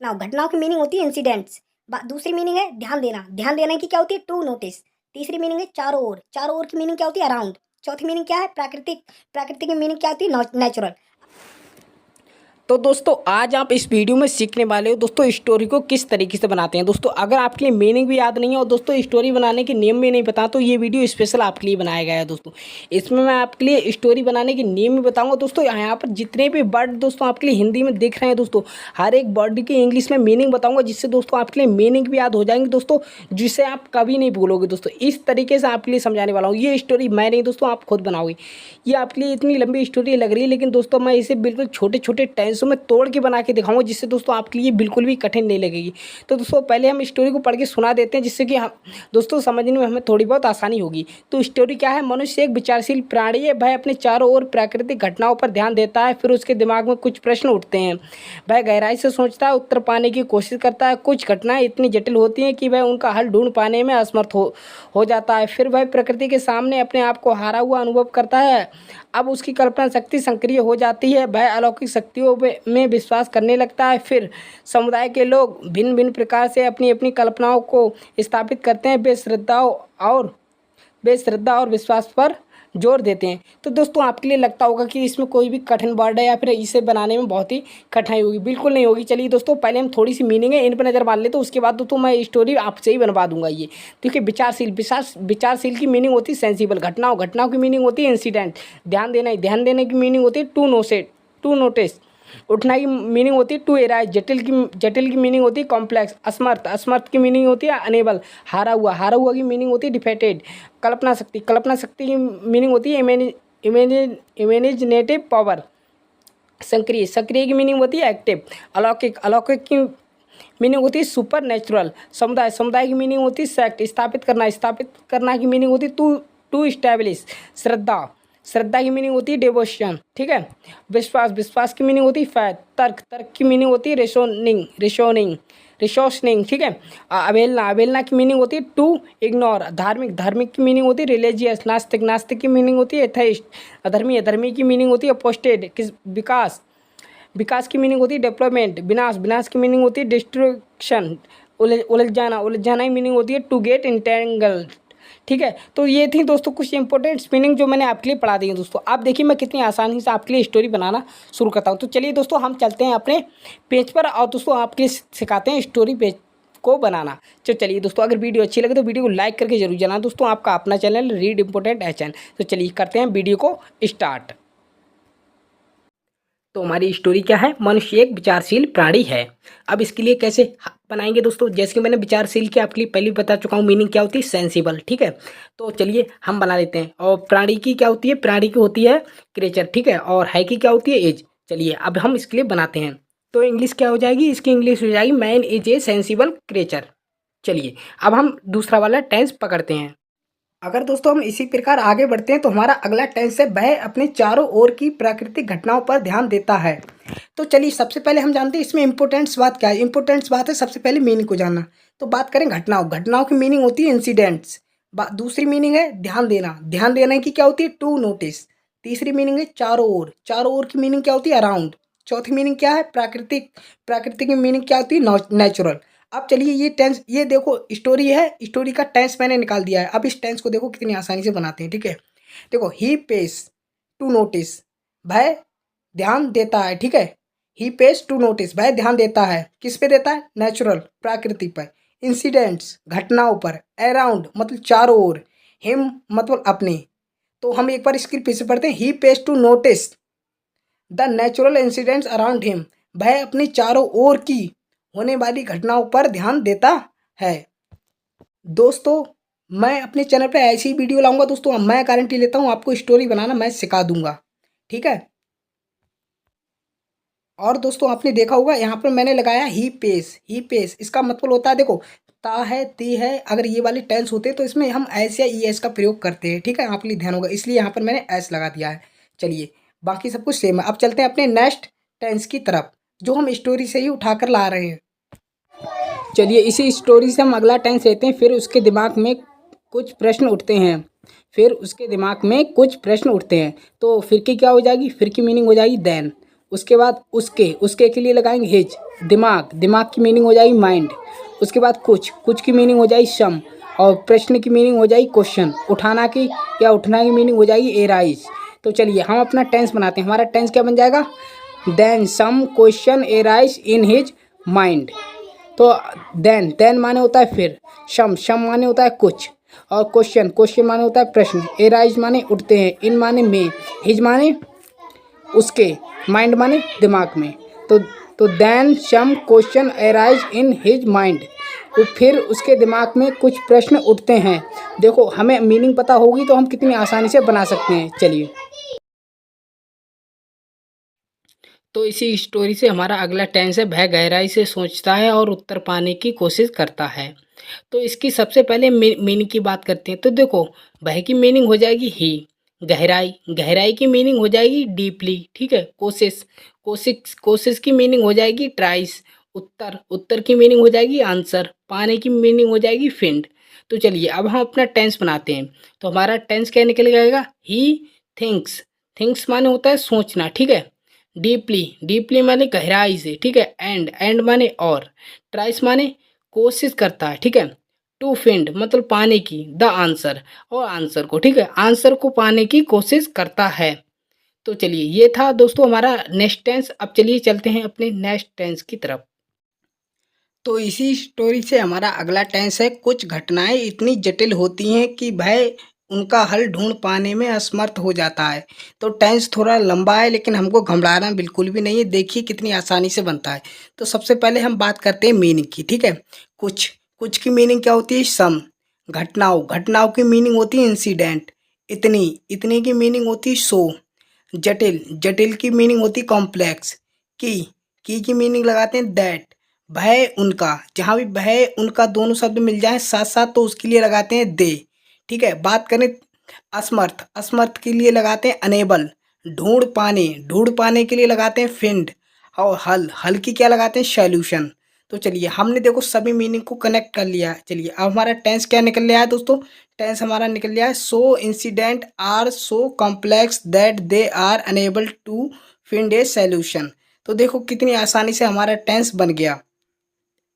Now घटनाओं की meaning होती है इंसिडेंट्स। दूसरी मीनिंग है ध्यान देना। ध्यान देने की क्या होती है? To notice. तीसरी मीनिंग है चारों ओर। चारों ओर की मीनिंग क्या होती है? अराउंड। चौथी मीनिंग क्या है? प्राकृतिक। प्राकृतिक की मीनिंग क्या होती है? नेचुरल। तो दोस्तों आज आप इस वीडियो में सीखने वाले हो दोस्तों स्टोरी को किस तरीके से बनाते हैं। दोस्तों अगर आपके लिए मीनिंग भी याद नहीं है और दोस्तों स्टोरी बनाने के नियम भी नहीं पता तो ये वीडियो स्पेशल आपके लिए बनाया गया है। दोस्तों इसमें मैं आपके लिए स्टोरी बनाने के नियम भी बताऊंगा। दोस्तों यहाँ पर जितने भी वर्ड दोस्तों आपके लिए हिंदी में दिख रहे हैं दोस्तों हर एक वर्ड की इंग्लिश में मीनिंग बताऊँगा, जिससे दोस्तों आपके लिए मीनिंग भी याद हो जाएंगे दोस्तों, जिसे आप कभी नहीं भूलोगे। दोस्तों इस तरीके से आपके लिए समझाने वाला हूँ। ये स्टोरी मैं नहीं दोस्तों, आप खुद बनाओगे। ये आपके लिए इतनी लंबी स्टोरी लग रही है, लेकिन दोस्तों मैं इसे बिल्कुल छोटे छोटे टेंसों में तोड़ के बना के दिखाऊंगा, जिससे दोस्तों आपके लिए बिल्कुल भी कठिन नहीं लगेगी। तो दोस्तों पहले हम स्टोरी को पढ़ के सुना देते हैं, जिससे कि हम दोस्तों समझने में हमें थोड़ी बहुत आसानी होगी। तो स्टोरी क्या है? मनुष्य एक विचारशील प्राणी है। वह अपने चारों ओर प्राकृतिक घटनाओं पर ध्यान देता है। फिर उसके दिमाग में कुछ प्रश्न उठते हैं। वह गहराई से सोचता है, उत्तर पाने की कोशिश करता है। कुछ घटनाएं इतनी जटिल होती हैं कि वह उनका हल ढूंढ पाने में असमर्थ हो जाता है। फिर वह प्रकृति के सामने अपने आप को हारा हुआ अनुभव करता है। अब उसकी कल्पना शक्ति सक्रिय हो जाती है। वह अलौकिक शक्तियों में विश्वास करने लगता है। फिर समुदाय के लोग भिन्न भिन्न प्रकार से अपनी अपनी कल्पनाओं को स्थापित करते हैं। वे श्रद्धा और विश्वास पर जोर देते हैं। तो दोस्तों आपके लिए लगता होगा कि इसमें कोई भी कठिन वर्ड है या फिर इसे बनाने में बहुत ही कठिनाई होगी। बिल्कुल नहीं होगी। चलिए दोस्तों पहले हम थोड़ी सी मीनिंग है इन पर नज़र मार ले, तो उसके बाद दोस्तों मैं स्टोरी आपसे ही बनवा दूंगा। ये क्योंकि विचारशील की मीनिंग होती है सेंसिबल। घटनाओं की मीनिंग होती है इंसिडेंट। ध्यान देने की मीनिंग होती है टू नोटिस। उठना की मीनिंग होती है टू एराइज। जटिल की मीनिंग होती है कॉम्प्लेक्स। असमर्थ की मीनिंग होती है अनेबल। हारा हुआ की मीनिंग होती है डिफेटेड। कल्पना शक्ति की मीनिंग होती है इमेजिनेटिव पावर। सक्रिय की मीनिंग होती है एक्टिव। अलौकिक की मीनिंग होती है सुपर नेचुरल। समुदाय की मीनिंग होती है सेक्ट। स्थापित करना की मीनिंग होती है टू इस्टेब्लिश। श्रद्धा की मीनिंग होती है डिवोशन। ठीक है। विश्वास की मीनिंग होती है फैथ। तर्क की मीनिंग होती है रिशोनिंग। ठीक है। अवहेलना की मीनिंग होती है टू इग्नोर। धार्मिक की मीनिंग होती है रिलीजियस। नास्तिक की मीनिंग होती है एथेइस्ट। अधर्मी की मीनिंग होती है अपोस्टेट। विकास की मीनिंग होती है डेवलपमेंट। विनाश की मीनिंग होती है डिस्ट्रक्शन। उलझाना की मीनिंग होती है टू गेट इंटेंगल्ड। ठीक है। तो ये थी दोस्तों कुछ इंपॉर्टेंट मीनिंग जो मैंने आपके लिए पढ़ा दी है। दोस्तों आप देखिए मैं कितनी आसानी से आपके लिए स्टोरी बनाना शुरू करता हूँ। तो चलिए दोस्तों हम चलते हैं अपने पेज पर और दोस्तों आपके लिए सिखाते हैं स्टोरी पेज को बनाना। चलिए दोस्तों अगर वीडियो अच्छी लगे तो वीडियो को लाइक करके जरूर जाना। दोस्तों आपका अपना चैनल रीड इम्पोर्टेंट एचएन। तो चलिए करते हैं वीडियो को स्टार्ट। तो हमारी स्टोरी क्या है? मनुष्य एक विचारशील प्राणी है। अब इसके लिए कैसे बनाएंगे दोस्तों? जैसे कि मैंने विचारशील की आपके लिए पहले बता चुका हूँ मीनिंग क्या होती है, सेंसिबल। ठीक है। तो चलिए हम बना लेते हैं। और प्राणी की क्या होती है? प्राणी की होती है क्रिएचर। ठीक है। और है की क्या होती है? एज। चलिए अब हम इसके लिए बनाते हैं। तो इंग्लिश क्या हो जाएगी? इसकी इंग्लिश हो जाएगी man is a sensible creature. चलिए अब हम दूसरा वाला टेंस पकड़ते हैं। अगर दोस्तों हम इसी प्रकार आगे बढ़ते हैं तो हमारा अगला टेंस है वह अपने चारों ओर की प्राकृतिक घटनाओं पर ध्यान देता है। तो चलिए सबसे पहले हम जानते हैं इसमें इंपॉर्टेंट्स बात क्या है। इंपॉर्टेंट्स बात है सबसे पहले मीनिंग को जानना। तो बात करें घटनाओं की मीनिंग होती है इंसिडेंट्स। दूसरी मीनिंग है ध्यान देने की क्या होती है? To notice. तीसरी मीनिंग है चारों ओर की मीनिंग क्या होती है? अराउंड। चौथी मीनिंग क्या है? प्राकृतिक की मीनिंग क्या होती है? नेचुरल। अब चलिए ये टेंस, ये देखो स्टोरी है, स्टोरी का टेंस मैंने निकाल दिया है। अब इस टेंस को देखो कितनी आसानी से बनाते हैं। ठीक है। देखो ही पेस टू नोटिस, वह ध्यान देता है। ठीक है। ही पेस टू नोटिस, वह ध्यान देता है। किस पे देता है? नेचुरल, प्रकृति पर। इंसिडेंट्स, घटनाओं पर। अराउंड मतलब चारों ओर। हिम मतलब अपने। तो हम एक बार इसकी फिर से पढ़ते हैं। He pays to notice the natural incidents around him, वह अपनी चारों ओर की होने वाली घटनाओं पर ध्यान देता है। दोस्तों मैं अपने चैनल पे ऐसी वीडियो लाऊंगा दोस्तों, मैं गारंटी लेता हूँ आपको स्टोरी बनाना मैं सिखा दूंगा। ठीक है। और दोस्तों आपने देखा होगा यहाँ पर मैंने लगाया ही पेस। इसका मतलब होता है देखो ता है ती है, अगर ये वाले टेंस होते तो इसमें हम एस या ई एस का प्रयोग करते हैं। ठीक है। आपके लिए ध्यान होगा, इसलिए यहाँ पर मैंने एस लगा दिया है। चलिए बाकी सब कुछ सेम है। अब चलते हैं अपने नेक्स्ट टेंस की तरफ जो हम स्टोरी से ही उठाकर ला रहे हैं। चलिए इसी स्टोरी से हम अगला टेंस लेते हैं। फिर उसके दिमाग में कुछ प्रश्न उठते हैं। तो फिर की क्या हो जाएगी? फिर की मीनिंग हो जाएगी देन। उसके बाद उसके उसके के लिए लगाएंगे हिज। दिमाग, दिमाग की मीनिंग हो जाएगी माइंड। उसके बाद कुछ की मीनिंग हो जाएगी सम। और प्रश्न की मीनिंग हो जाएगी क्वेश्चन। उठाना की या उठना की मीनिंग हो जाएगी एराइज। तो चलिए हम अपना टेंस बनाते हैं। हमारा टेंस क्या बन जाएगा? Then some question arise in his mind. तो देन माने होता है फिर, शम माने होता है कुछ, और क्वेश्चन माने होता है प्रश्न, एराइज माने उठते हैं, इन माने में, हिज माने उसके, माइंड माने दिमाग में। तो then some question arise in his mind. तो फिर उसके दिमाग में कुछ प्रश्न उठते हैं। देखो हमें मीनिंग पता होगी तो हम कितनी आसानी से बना सकते हैं। चलिए, तो इसी स्टोरी से हमारा अगला टेंस है, वह गहराई से सोचता है और उत्तर पाने की कोशिश करता है। तो इसकी सबसे पहले मीनिंग की बात करते हैं। तो देखो, वह की मीनिंग हो जाएगी ही। गहराई की मीनिंग हो जाएगी डीपली। ठीक है। कोशिश की मीनिंग हो जाएगी ट्राइस। उत्तर की मीनिंग हो जाएगी आंसर। पाने की मीनिंग हो जाएगी फिंड। तो चलिए अब हम अपना टेंस बनाते हैं। तो हमारा टेंस क्या निकल जाएगा? ही थिंक्स माने होता है सोचना। ठीक है। डीपली माने गहराई से। ठीक है। एंड माने और। ट्राइस माने कोशिश करता है। ठीक है। टू फिंड मतलब पाने की, द आंसर और आंसर को। ठीक है। आंसर को पाने की कोशिश करता है। तो चलिए, ये था दोस्तों हमारा नेक्स्ट टेंस। अब चलिए चलते हैं अपने नेक्स्ट टेंस की तरफ। तो इसी स्टोरी से हमारा अगला टेंस है, कुछ घटनाएं इतनी जटिल होती हैं कि वह उनका हल ढूंढ पाने में असमर्थ हो जाता है। तो टेंस थोड़ा लंबा है लेकिन हमको घबराना बिल्कुल भी नहीं है। देखिए कितनी आसानी से बनता है। तो सबसे पहले हम बात करते हैं मीनिंग की। ठीक है। कुछ की मीनिंग क्या होती है? सम। घटनाओं की मीनिंग होती है इंसिडेंट। इतनी की मीनिंग होती है सो। जटिल की मीनिंग होती है कॉम्प्लेक्स। की मीनिंग लगाते हैं दैट। भय उनका, जहाँ भी भय उनका दोनों शब्द मिल जाए साथ साथ तो उसके लिए लगाते हैं दे। ठीक है। बात करें असमर्थ के लिए लगाते हैं अनेबल। ढूंढ पाने के लिए लगाते हैं फिंड। और हल की क्या लगाते हैं? सॉल्यूशन। तो चलिए हमने देखो सभी मीनिंग को कनेक्ट कर लिया। चलिए अब हमारा टेंस क्या निकल लिया है दोस्तों? टेंस हमारा निकल लिया है, so incident are so complex that they are unable to find a solution. तो देखो कितनी आसानी से हमारा टेंस बन गया।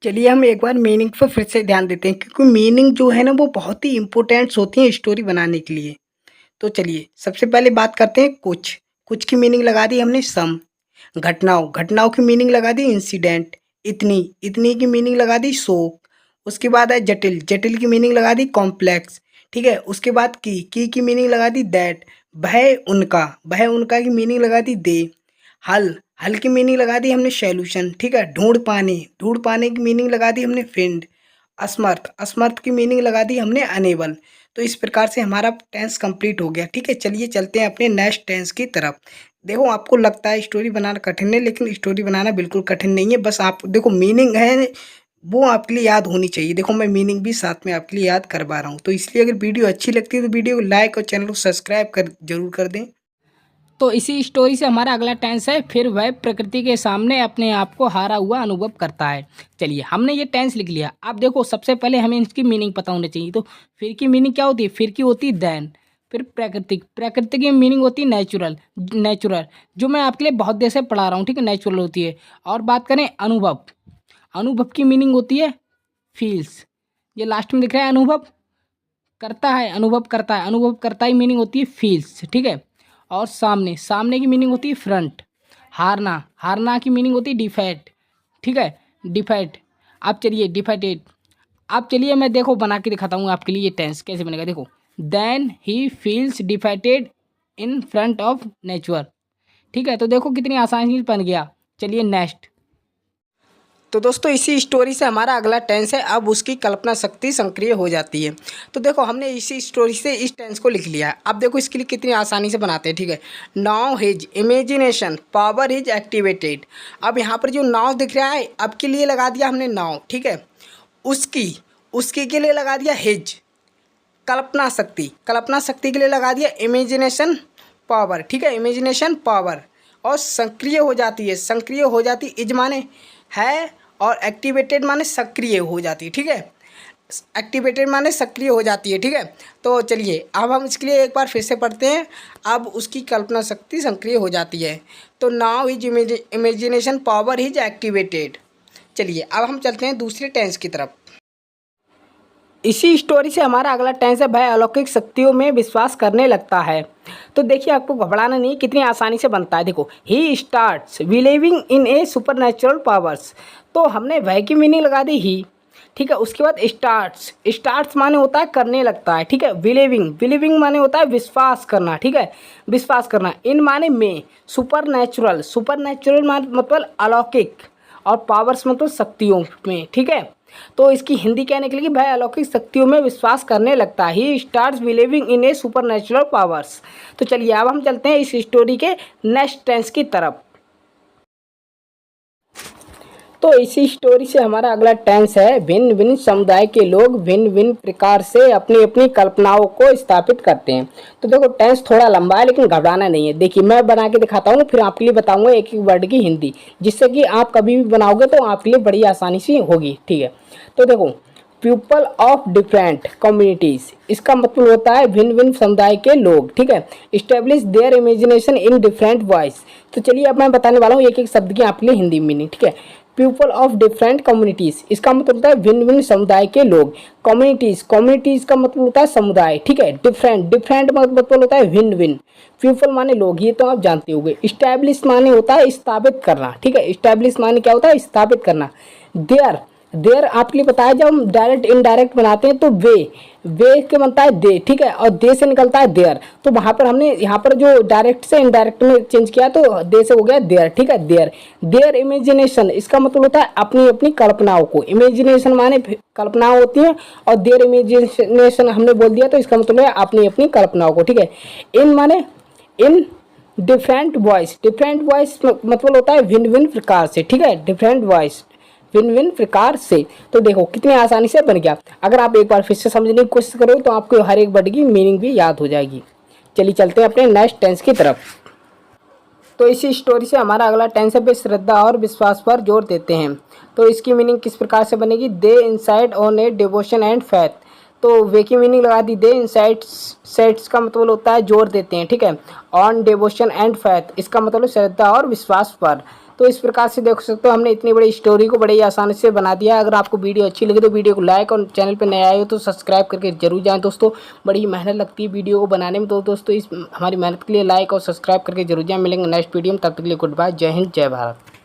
चलिए हम एक बार मीनिंग पर फिर से ध्यान देते हैं, क्योंकि मीनिंग जो है ना वो बहुत ही इंपॉर्टेंट्स होती है स्टोरी बनाने के लिए। तो चलिए सबसे पहले बात करते हैं कुछ की मीनिंग लगा दी हमने सम। घटनाओं की मीनिंग लगा दी इंसिडेंट। इतनी की मीनिंग लगा दी शोक। उसके बाद है जटिल की मीनिंग लगा दी कॉम्प्लेक्स। ठीक है। उसके बाद की मीनिंग लगा दी दैट। भय उनका की मीनिंग लगा दी दे। हल की मीनिंग लगा दी हमने सॉल्यूशन। ठीक है। ढूंढ पाने की मीनिंग लगा दी हमने फिंड। असमर्थ की मीनिंग लगा दी हमने अनेबल। तो इस प्रकार से हमारा टेंस कंप्लीट हो गया। ठीक है। चलिए चलते हैं अपने नेक्स्ट टेंस की तरफ। देखो आपको लगता है स्टोरी बनाना कठिन है, लेकिन स्टोरी बनाना बिल्कुल कठिन नहीं है। बस आप देखो मीनिंग है वो आपके लिए याद होनी चाहिए। देखो मैं मीनिंग भी साथ में आपके लिए याद करवा रहा हूँ। तो इसलिए अगर वीडियो अच्छी लगती है तो वीडियो को लाइक और चैनल को सब्सक्राइब जरूर कर दें। तो इसी स्टोरी से हमारा अगला टेंस है, फिर वह प्रकृति के सामने अपने आप को हारा हुआ अनुभव करता है। चलिए हमने ये टेंस लिख लिया। अब देखो सबसे पहले हमें इसकी मीनिंग पता होनी चाहिए। तो फिर की मीनिंग क्या होती है? फिर की होती है देन। फिर प्रकृति की मीनिंग होती है नेचुरल, जो मैं आपके लिए बहुत देर से पढ़ा रहा हूँ। ठीक है। नेचुरल होती है। और बात करें अनुभव की मीनिंग होती है फील्स। ये लास्ट में दिख रहा है अनुभव करता है मीनिंग होती है फील्स। ठीक है। और सामने की मीनिंग होती है फ्रंट। हारना की मीनिंग होती है डिफेट। ठीक है। डिफेट। अब चलिए डिफेटेड। अब चलिए मैं देखो बना के दिखाता हूँ आपके लिए ये टेंस कैसे बनेगा। देखो, then he feels defeated in front of nature. ठीक है। तो देखो कितनी आसानी से बन गया। चलिए नेक्स्ट। तो दोस्तों इसी स्टोरी से हमारा अगला टेंस है, अब उसकी कल्पना शक्ति सक्रिय हो जाती है। तो देखो हमने इसी स्टोरी से इस टेंस को लिख लिया है। अब देखो इसके लिए कितनी आसानी से बनाते हैं। ठीक है। Now his imagination power is activated. अब यहाँ पर जो नाव दिख रहा है अब के लिए लगा दिया हमने नाव। ठीक है। उसकी के लिए लगा दिया हिज। कल्पना शक्ति के लिए लगा दिया इमेजिनेशन पावर। ठीक है। Imagination power. और सक्रिय हो जाती इज माने है और एक्टिवेटेड माने सक्रिय हो जाती है। ठीक है। एक्टिवेटेड माने सक्रिय हो जाती है, ठीक है। तो चलिए अब हम इसके लिए एक बार फिर से पढ़ते हैं। अब उसकी कल्पना शक्ति सक्रिय हो जाती है। तो now his imagination power is activated. चलिए अब हम चलते हैं दूसरे टेंस की तरफ। इसी स्टोरी से हमारा अगला टेंस है वह अलौकिक शक्तियों में विश्वास करने लगता है। तो देखिए आपको घबराना नहीं, कितनी आसानी से बनता है। देखो, he starts believing in A supernatural powers. तो हमने वह की मीनिंग लगा दी ही, ठीक है। उसके बाद स्टार्ट्स माने होता है करने लगता है, ठीक है। बिलीविंग माने होता है विश्वास करना, ठीक है, विश्वास करना। इन माने में, सुपरनैचुरल माने मतलब अलौकिक, और पावर्स मतलब शक्तियों में, ठीक है। तो इसकी हिंदी क्या निकलेगी, वह अलौकिक शक्तियों में विश्वास करने लगता है। He starts believing in A supernatural powers. तो चलिए अब हम चलते हैं इस स्टोरी के नेक्स्ट टेंस की तरफ। तो इसी स्टोरी से हमारा अगला टेंस है भिन्न भिन्न समुदाय के लोग भिन्न भिन्न प्रकार से अपनी अपनी कल्पनाओं को स्थापित करते हैं। तो देखो टेंस थोड़ा लंबा है लेकिन घबराना नहीं है। देखिए मैं बना के दिखाता हूँ, फिर आपके लिए बताऊंगा एक एक वर्ड की हिंदी, जिससे कि आप कभी भी बनाओगे तो आपके लिए बड़ी आसानी से होगी, ठीक है। तो देखो, पीपल ऑफ डिफरेंट कम्युनिटीज, इसका मतलब होता है भिन्न भिन्न समुदाय के लोग, ठीक है। Establish there imagination in different voice. तो चलिए अब मैं बताने वाला हूँ एक एक शब्द की आपके लिए हिंदी मीनिंग, ठीक है। पीपल ऑफ डिफरेंट कम्युनिटीज, इसका मतलब होता है भिन्न भिन्न समुदाय के लोग। कम्युनिटीज का मतलब होता है समुदाय, ठीक है। डिफरेंट मतलब होता है भिन्न भिन्न। पीपल माने लोग, ये तो आप जानते होंगे। इस्टेब्लिश माने होता है स्थापित करना, ठीक है। इस्टेब्लिश माने क्या होता है, स्थापित करना। देयर आपके लिए बताया, जब हम डायरेक्ट इनडायरेक्ट बनाते हैं तो वे के बनता है दे, ठीक है, और दे से निकलता है देयर। तो वहाँ पर हमने यहाँ पर जो डायरेक्ट से इनडायरेक्ट में चेंज किया तो दे से हो गया देयर, ठीक है। देयर इमेजिनेशन, इसका मतलब होता है अपनी अपनी कल्पनाओं को। इमेजिनेशन माने कल्पनाएं होती हैं, और देयर इमेजिनेशन हमने बोल दिया तो इसका मतलब है अपनी अपनी कल्पनाओं को, ठीक है। इन माने इन डिफरेंट वॉइस मतलब होता है भिन्न भिन्न प्रकार से, ठीक है। डिफरेंट वॉइस भिन्न भिन्न प्रकार से। तो देखो कितनी आसानी से बन गया। अगर आप एक बार फिर से समझने की कोशिश करो तो आपको हर एक वर्ड की मीनिंग भी याद हो जाएगी। चलिए चलते हैं अपने नेक्स्ट टेंस की तरफ। तो इसी स्टोरी से हमारा अगला टेंस है वे श्रद्धा और विश्वास पर जोर देते हैं। तो इसकी मीनिंग किस प्रकार से बनेगी, they inside on a devotion and faith. तो वे की मीनिंग लगा दी, दे इंसाइट्स का मतलब होता है जोर देते हैं, ठीक है। ऑन डिवोशन एंड फेथ, इसका मतलब श्रद्धा और विश्वास पर। तो इस प्रकार से देख सकते हो हमने इतनी बड़ी स्टोरी को बड़ी आसानी से बना दिया। अगर आपको वीडियो अच्छी लगी तो वीडियो को लाइक, और चैनल पर नए आए हो तो सब्सक्राइब करके जरूर जाएं दोस्तों। बड़ी मेहनत लगती है वीडियो को बनाने में, तो दोस्तों इस हमारी मेहनत के लिए लाइक और सब्सक्राइब करके जरूर जाएं। मिलेंगे नेक्स्ट वीडियो में, तब तक के लिए गुड बाय, जय हिंद, जय भारत।